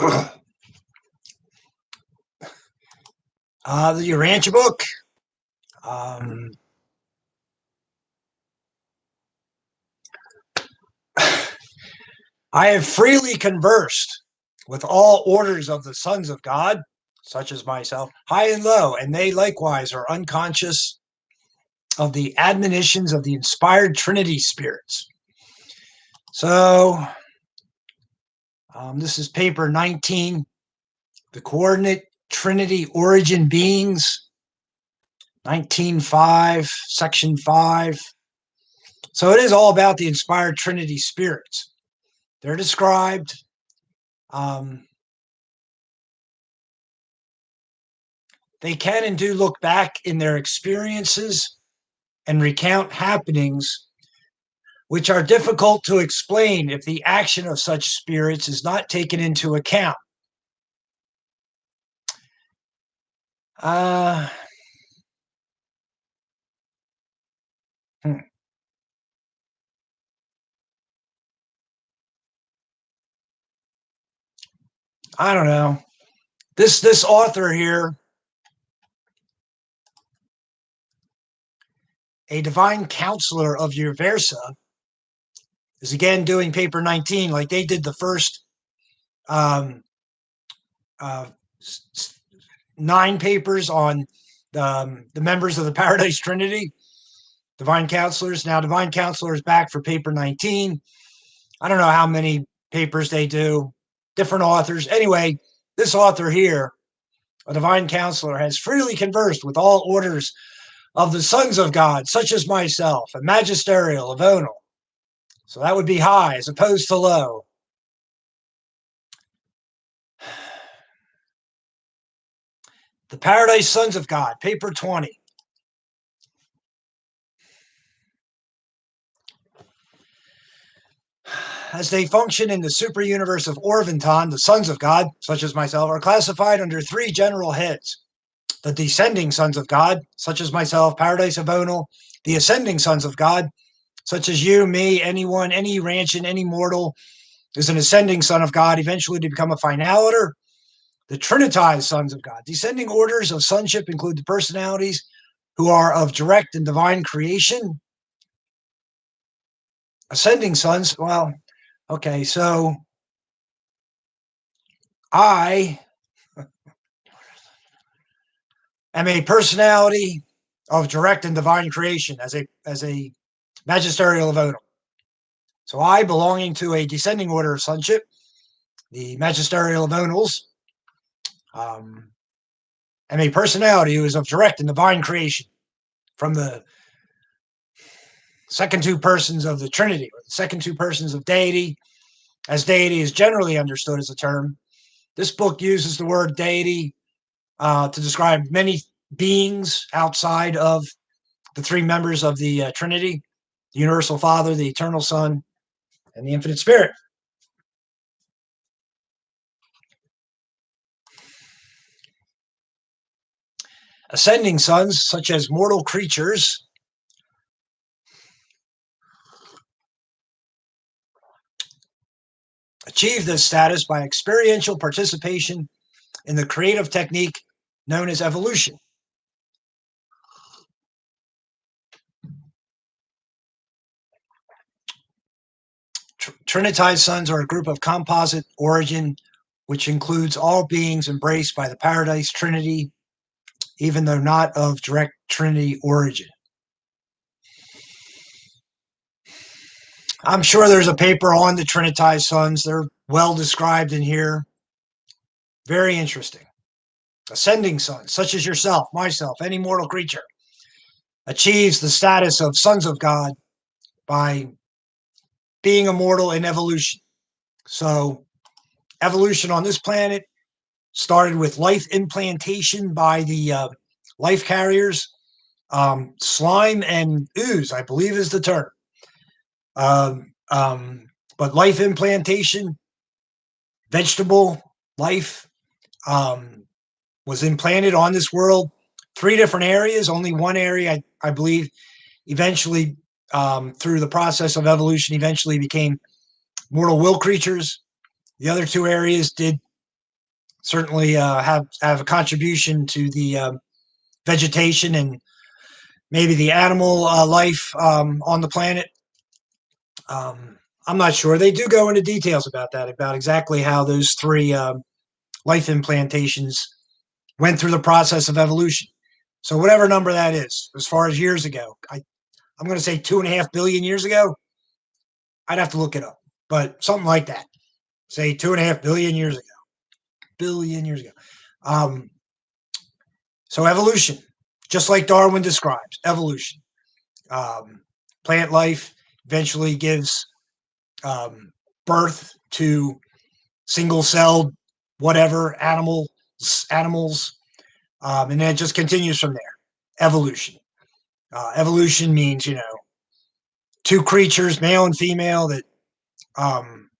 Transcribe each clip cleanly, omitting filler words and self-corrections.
The Urantia book. Um, I have freely conversed with all orders of the sons of God, such as myself, high and low, and they likewise are unconscious of the admonitions of the inspired Trinity Spirits. So, this is paper 19, the coordinate Trinity-origin beings, 19.5, section 5. So it is all about the inspired Trinity Spirits. They're described. They can and do look back in their experiences and recount happenings which are difficult to explain if the action of such spirits is not taken into account. I don't know. This author here, a divine counselor of Urantia, is again doing paper 19, like they did the first 9 papers on the members of the Paradise Trinity, divine counselors. Now, divine counselor is back for paper 19. I don't know how many papers they do, different authors. Anyway, this author here, a divine counselor, has freely conversed with all orders of the sons of God, such as myself, a magisterial, avonal. So that would be high as opposed to low. The Paradise Sons of God, paper 20. As they function in the superuniverse of Orvanton, the sons of God, such as myself, are classified under 3 general heads. The descending sons of God, such as myself, Paradise Havona, the ascending sons of God, such as you, me, anyone, any urantian, any mortal, is an ascending son of God, eventually to become a finaliter. The Trinitized sons of God. Descending orders of sonship include the personalities who are of direct and divine creation. Ascending sons, well, okay, so I am a personality of direct and divine creation as a magisterial avonal. So I, belonging to a descending order of sonship, the magisterial avonals, am a personality who is of direct and divine creation from the second 2 persons of the Trinity, or the second 2 persons of deity, as deity is generally understood as a term. This book uses the word deity to describe many beings outside of the 3 members of the Trinity, the Universal Father, the Eternal Son, and the Infinite Spirit. Ascending sons, such as mortal creatures, achieve this status by experiential participation in the creative technique known as evolution. Trinitized sons are a group of composite origin, which includes all beings embraced by the Paradise Trinity, even though not of direct Trinity origin. I'm sure there's a paper on the Trinitized sons. They're well described in here. Very interesting. Ascending sons, such as yourself, myself, any mortal creature, achieves the status of sons of God by being immortal in evolution. So evolution on this planet started with life implantation by the life carriers. Slime and ooze, I believe, is the term. But life implantation, vegetable life, was implanted on this world. 3 different areas. Only one area, I believe, eventually, through the process of evolution, eventually became mortal will creatures. The other 2 areas did certainly have a contribution to the vegetation and maybe the animal life on the planet. I'm not sure. They do go into details about that, about exactly how those three life implantations went through the process of evolution. So whatever number that is, as far as years ago, I'm going to say 2.5 billion years ago. I'd have to look it up, but something like that. Say 2.5 billion years ago. Billion years ago. Um, so evolution, just like Darwin describes, evolution. Um, Plant life eventually gives birth to single-celled whatever animals, and then it just continues from there. Evolution. Evolution means two creatures, male and female, that um,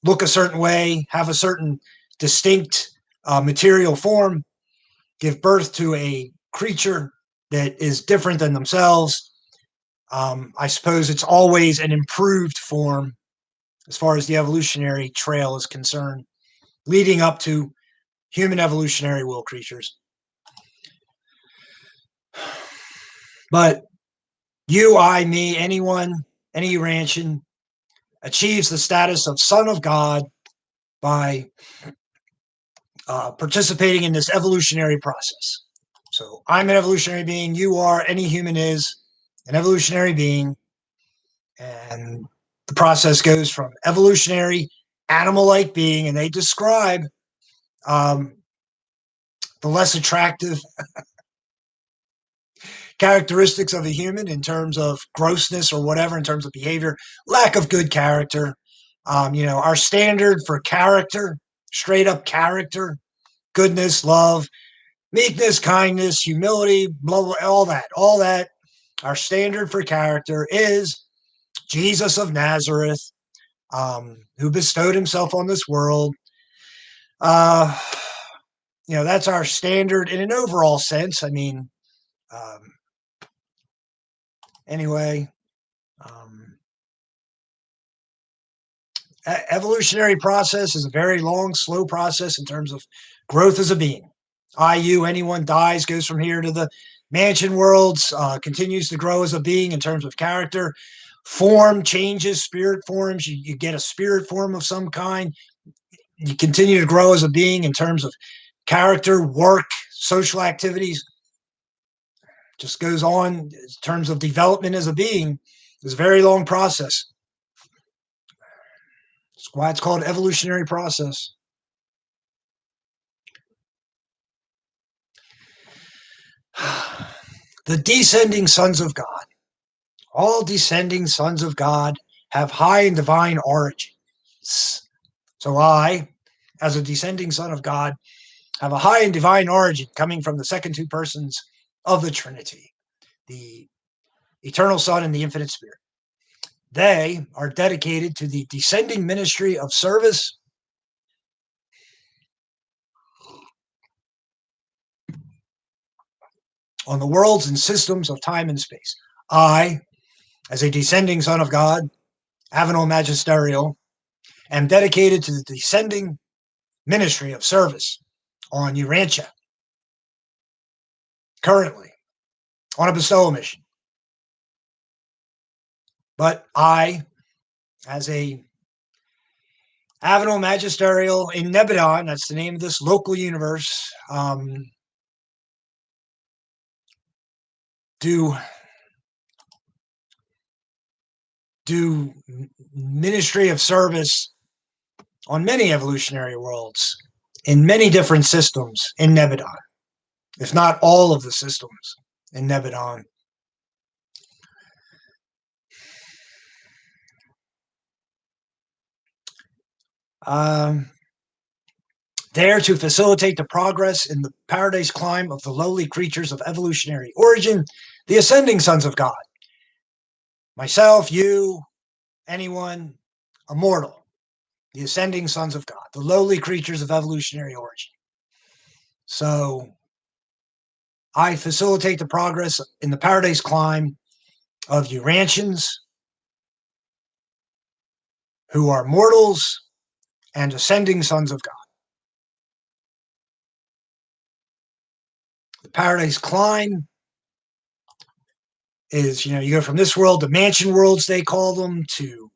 look a certain way, have a certain distinct material form, give birth to a creature that is different than themselves. I suppose it's always an improved form as far as the evolutionary trail is concerned, leading up to human evolutionary will creatures. But you, I, me, anyone, any Urantian achieves the status of son of God by participating in this evolutionary process. So I'm an evolutionary being. You are, any human is an evolutionary being. And the process goes from evolutionary, animal-like being, and they describe the less attractive characteristics of a human in terms of grossness or whatever, in terms of behavior, lack of good character. Our standard for character, straight up character, goodness, love, meekness, kindness, humility, blah, blah, all that. Our standard for character is Jesus of Nazareth, who bestowed himself on this world. That's our standard in an overall sense. I mean, anyway, evolutionary process is a very long, slow process in terms of growth as a being. Anyone dies, goes from here to the mansion worlds, continues to grow as a being in terms of character. Form changes, spirit forms. You get a spirit form of some kind. You continue to grow as a being in terms of character, work, social activities. Just goes on in terms of development as a being. It's a very long process. That's why it's called evolutionary process. The descending sons of God. All descending sons of God have high and divine origins. So I, as a descending son of God, have a high and divine origin coming from the second two persons of the Trinity, the eternal Son and the infinite Spirit. They are dedicated to the descending ministry of service on the worlds and systems of time and space. I, as a descending son of God, Havona magisterial, am dedicated to the descending ministry of service on urantia, currently on a bestowal mission. But I, as a Havona magisterial in Nebadon, that's the name of this local universe, do ministry of service on many evolutionary worlds in many different systems in Nebadon, if not all of the systems in Nebadon. There to facilitate the progress in the paradise climb of the lowly creatures of evolutionary origin, the ascending sons of God. Myself, you, anyone, immortal, the ascending sons of God, the lowly creatures of evolutionary origin. So I facilitate the progress in the paradise climb of Urantians, who are mortals and ascending sons of God. The paradise climb is, you go from this world to mansion worlds, they call them, to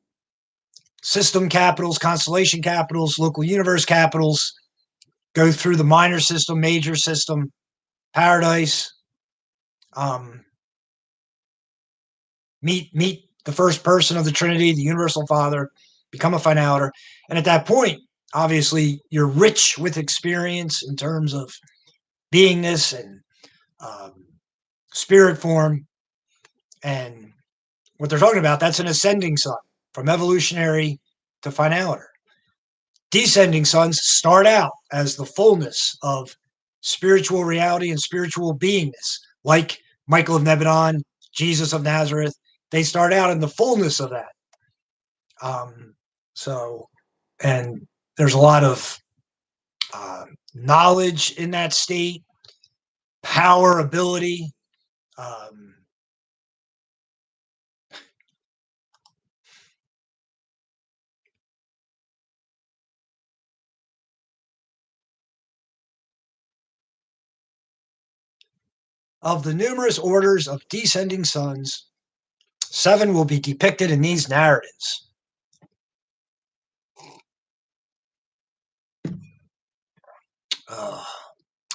system capitals, constellation capitals, local universe capitals, go through the minor system, major system, paradise, meet the first person of the Trinity, the Universal Father, become a finaliter. And at that point, obviously, you're rich with experience in terms of beingness and spirit form. And what they're talking about, that's an ascending sun, from evolutionary to finaliter. Descending suns start out as the fullness of spiritual reality and spiritual beingness, like Michael of Nebadon, Jesus of Nazareth. They start out in the fullness of that. And there's a lot of knowledge in that state, power, ability. Of the numerous orders of descending suns, 7 will be depicted in these narratives.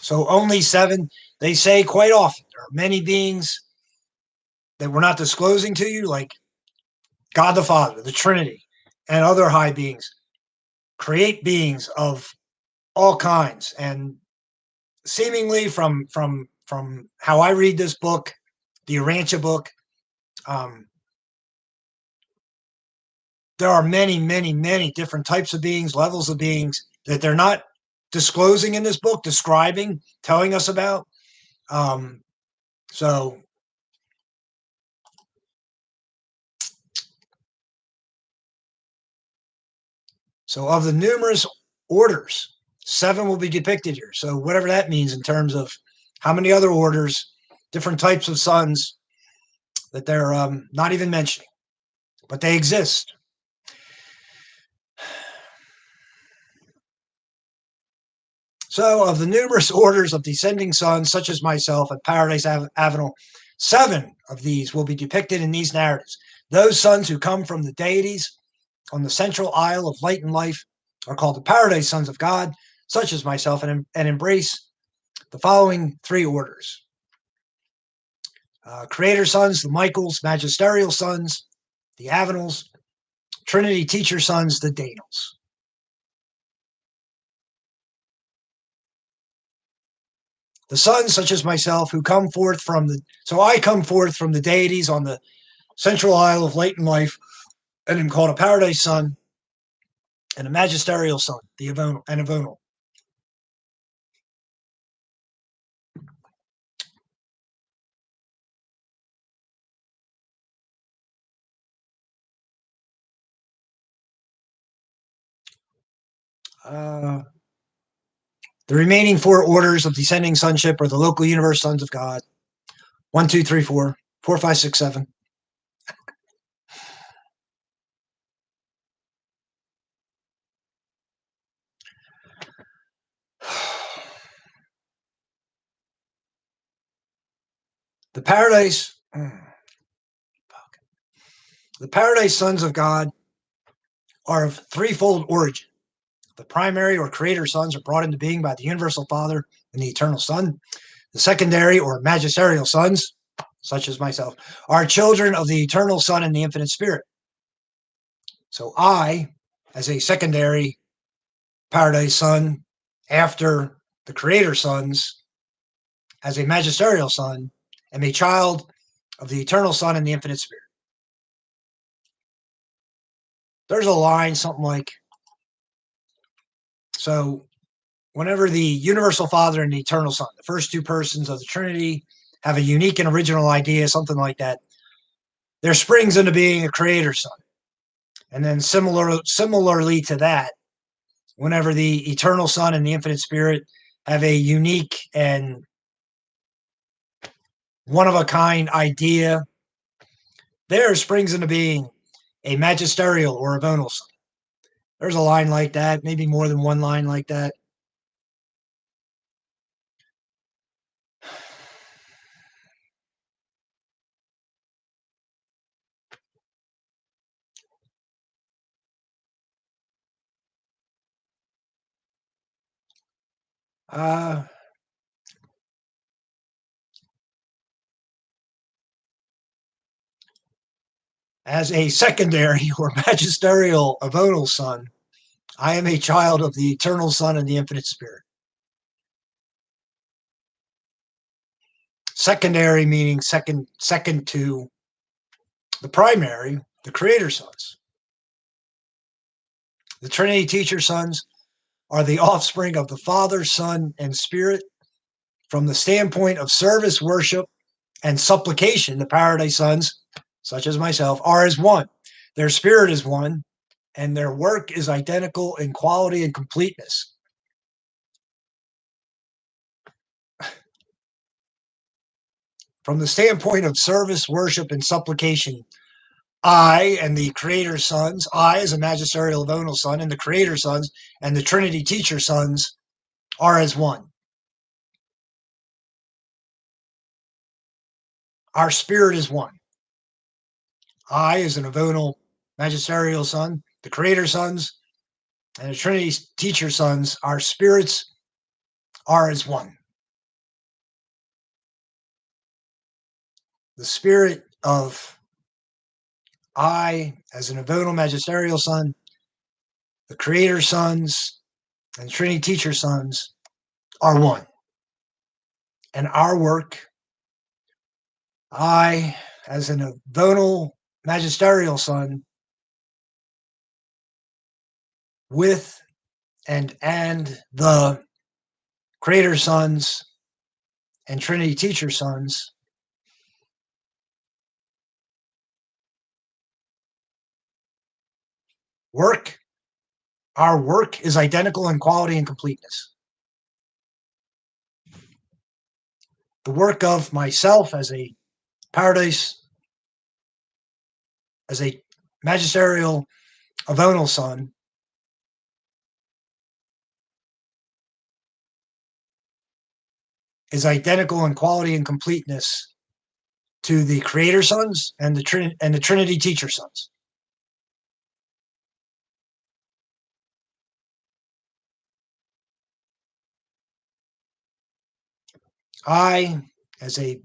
So only 7. They say quite often there are many beings that we're not disclosing to you, like God the Father, the Trinity, and other high beings create beings of all kinds. And seemingly from how I read this book, the Urantia book, there are many, many, many different types of beings, levels of beings that they're not disclosing in this book, describing, telling us about. So of the numerous orders, 7 will be depicted here. So whatever that means in terms of how many other orders, different types of suns that they're not even mentioning, but they exist. So of the numerous orders of descending suns, such as myself at Paradise Avenal, 7 of these will be depicted in these narratives. Those sons who come from the deities on the central isle of light and life are called the Paradise Sons of God, such as myself, and embrace the following 3 orders. Creator sons, the Michaels, magisterial sons, the Avenals, Trinity teacher sons, the Danals. The sons, such as myself, who come forth from I come forth from the deities on the central isle of light and life, and am called a Paradise Son and a magisterial son, the Havona. The remaining 4 orders of descending sonship are the local universe sons of God. 1, 2, 3, 4, 4, 5, 6, 7. The Paradise Sons of God are of threefold origin. The primary or creator sons are brought into being by the Universal Father and the Eternal Son. The secondary or magisterial sons, such as myself, are children of the Eternal Son and the Infinite Spirit. So I, as a secondary Paradise Son, after the Creator Sons, as a magisterial son, am a child of the Eternal Son and the Infinite Spirit. There's a line, something like, so whenever the Universal Father and the Eternal Son, the first 2 persons of the Trinity, have a unique and original idea, something like that, there springs into being a Creator Son. And then similarly to that, whenever the Eternal Son and the Infinite Spirit have a unique and one-of-a-kind idea, there springs into being a magisterial or a vonal son. There's a line like that, maybe more than one line like that. Uh, as a secondary or magisterial avonal son, I am a child of the eternal Son and the infinite Spirit. Secondary meaning second to the primary, the creator sons. The Trinity teacher sons are the offspring of the Father, Son, and Spirit. From the standpoint of service, worship, and supplication, the paradise sons, such as myself, are as one. Their spirit is one, and their work is identical in quality and completeness. From the standpoint of service, worship, and supplication, I and the Creator sons, I as a magisterial avonal son, and the Creator sons and the Trinity teacher sons are as one. Our spirit is one. I as an avonal magisterial son, the Creator sons, and the Trinity teacher sons, our spirits are as one. The spirit of I as an avonal magisterial son, the Creator sons, and Trinity teacher sons are one. And our work, I as an avonal magisterial son, with and the Creator sons and Trinity teacher sons work. Our work is identical in quality and completeness. The work of myself as a paradise, as a magisterial avonal son, is identical in quality and completeness to the Creator sons and the Trinity teacher sons. I, as a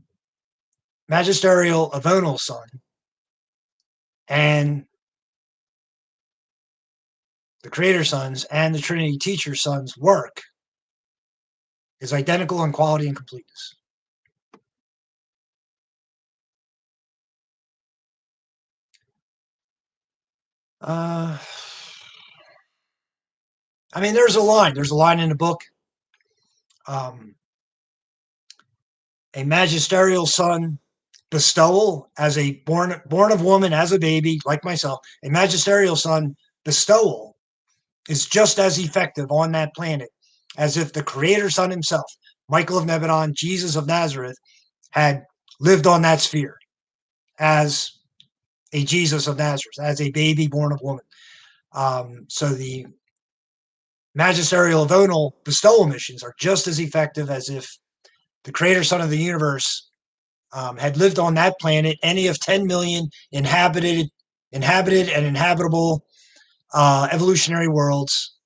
magisterial avonal son, and the Creator sons and the Trinity teacher sons' work is identical in quality and completeness. I mean, there's a line. There's a line in the book. A magisterial son bestowal as a born of woman as a baby, like myself. A magisterial son bestowal is just as effective on that planet as if the Creator Son himself, Michael of Nebadon, Jesus of Nazareth, had lived on that sphere as a Jesus of Nazareth, as a baby born of woman. So the magisterial avonal bestowal missions are just as effective as if the Creator Son of the universe had lived on that planet, any of 10 million inhabited and inhabitable evolutionary worlds.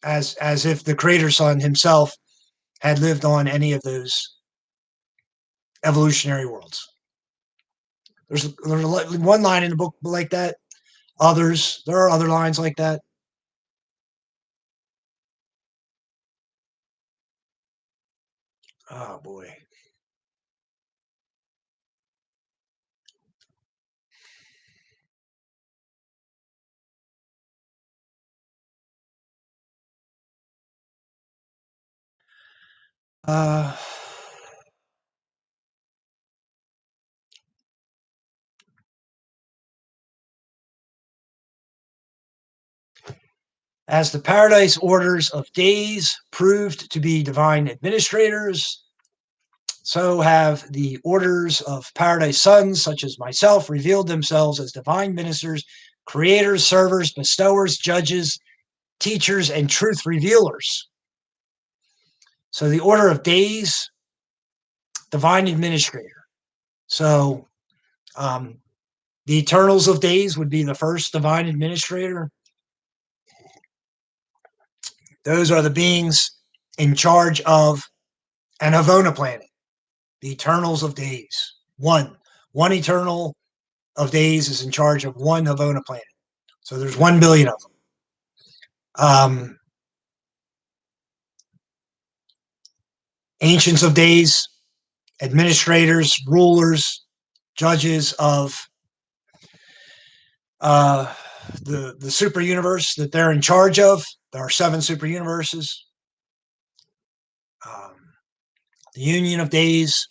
As if the Creator Son himself had lived on any of those evolutionary worlds. There's one line in the book like that. There are other lines like that. Oh boy. Uh, as the paradise orders of days proved to be divine administrators, so have the orders of paradise sons, such as myself, revealed themselves as divine ministers, creators, servers, bestowers, judges, teachers, and truth revealers. So the order of days, divine administrator. So the Eternals of Days would be the first divine administrator. Those are the beings in charge of an Havona planet, the Eternals of Days. One Eternal of Days is in charge of one Havona planet. So there's 1 billion of them. Ancients of Days, administrators, rulers, judges of the super universe that they're in charge of. There are 7 super universes. The Union of Days,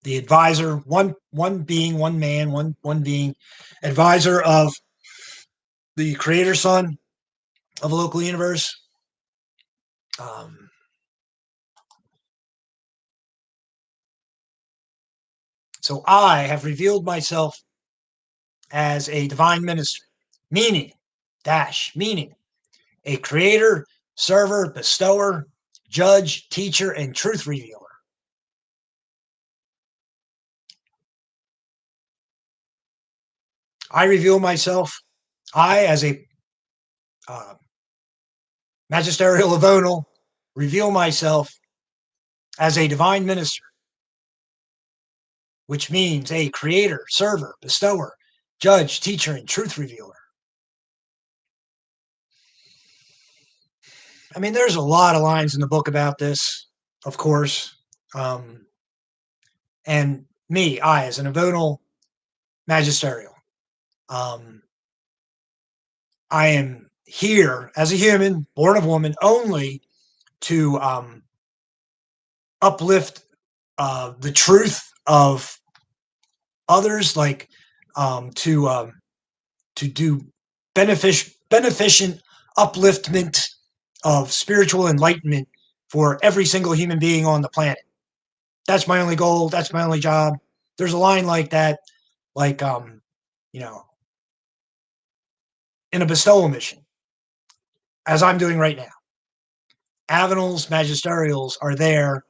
the advisor, one being, one man, one being, advisor of the creator son of a local universe. So I have revealed myself as a divine minister, meaning a creator, server, bestower, judge, teacher, and truth revealer. I reveal myself, I as a magisterial avonal, reveal myself as a divine minister, which means a creator, server, bestower, judge, teacher, and truth revealer. I mean, there's a lot of lines in the book about this, of course. And me, I, as an avonal magisterial, I am here as a human, born of woman, only to uplift the truth of others, like to do beneficent upliftment of spiritual enlightenment for every single human being on the planet. That's my only goal. That's my only job. There's a line like that, like you know, in a bestowal mission, as I'm doing right now. Avenals, magisterials are there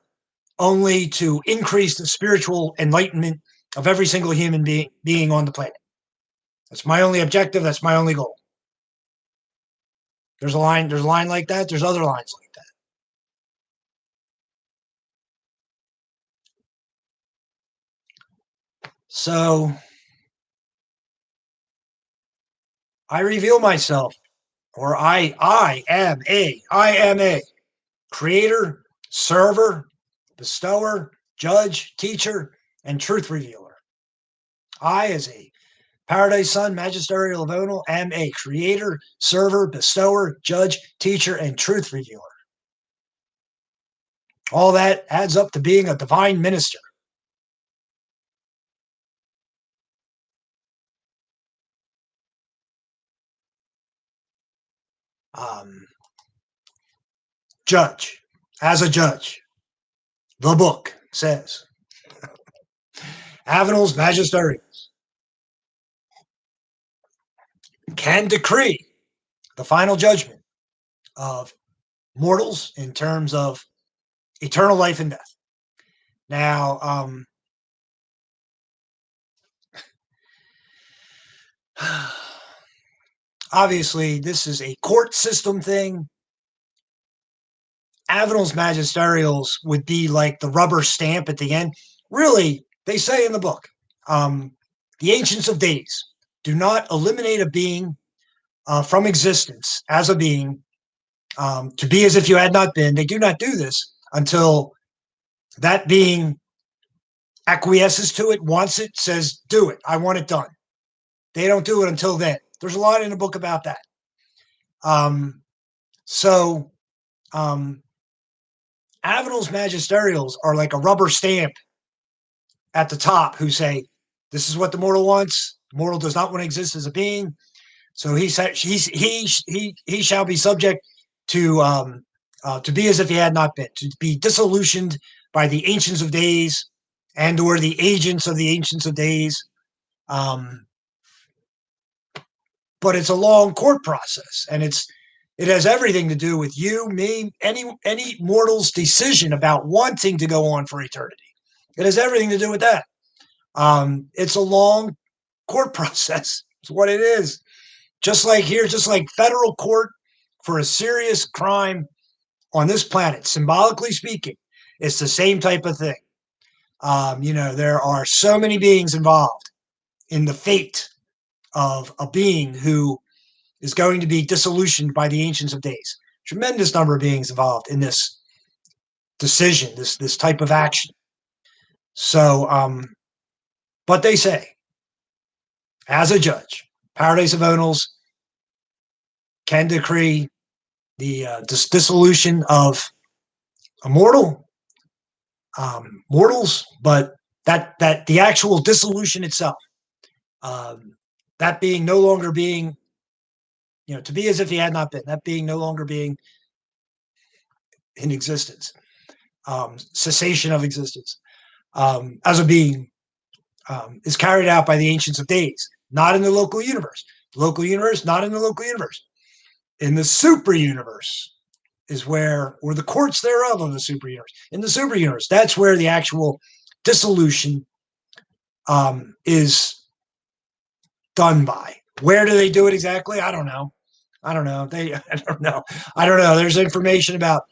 only to increase the spiritual enlightenment of every single human being on the planet. That's my only objective. That's my only goal. There's a line like that. There's other lines like that. So I reveal myself, or I am a creator, server, bestower, judge, teacher, and truth revealer. I, as a Paradise Son, magisterial avonal, am a creator, server, bestower, judge, teacher, and truth revealer. All that adds up to being a divine minister. Judge, as a judge, the book says, Avenals magisterials can decree the final judgment of mortals in terms of eternal life and death. Now, obviously, this is a court system thing. Avenal's magisterials would be like the rubber stamp at the end. Really, they say in the book, the Ancients of Days do not eliminate a being from existence as a being to be as if you had not been. They do not do this until that being acquiesces to it, wants it, says, do it. I want it done. They don't do it until then. There's a lot in the book about that. Avenal's magisterials are like a rubber stamp at the top who say, this is what the mortal wants. The mortal does not want to exist as a being. So he shall be subject to be as if he had not been, to be disillusioned by the Ancients of Days and or the agents of the Ancients of Days. But it's a long court process, and it has everything to do with you, me, any mortal's decision about wanting to go on for eternity. It has everything to do with that. It's a long court process. It's what it is. Just like here, just like federal court for a serious crime on this planet, symbolically speaking, it's the same type of thing. There are so many beings involved in the fate of a being who is going to be dissolutioned by the Ancients of Days. Tremendous number of beings involved in this decision, this type of action. So, but they say, as a judge, Paradise of Onals can decree the dissolution of mortals, but that the actual dissolution itself, that being no longer being, to be as if he had not been, that being no longer being in existence, cessation of existence, as a being, is carried out by the Ancients of Days, not in the local universe. Local universe, not in the local universe. In the superuniverse is or the courts thereof of the superuniverse. In the superuniverse, that's where the actual dissolution is done by. Where do they do it exactly? I don't know. I don't know. There's information about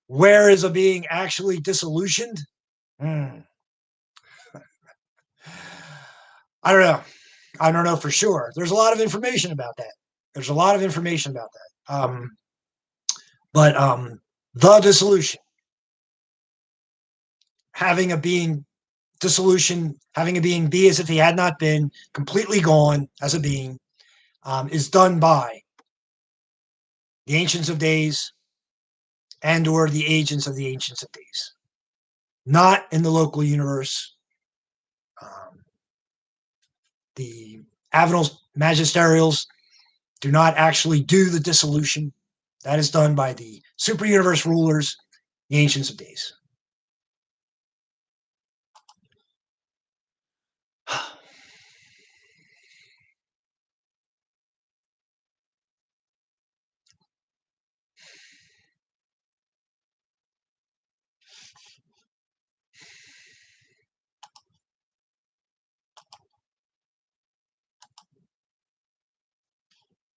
where is a being actually dissolutioned. I don't know. I don't know for sure. There's a lot of information about that. But the dissolution, having a being be as if he had not been, completely gone as a being, is done by the Ancients of Days and or the agents of the Ancients of Days, not in the local universe. The Avenals Magisterials do not actually do the dissolution. That is done by the superuniverse rulers, the Ancients of Days.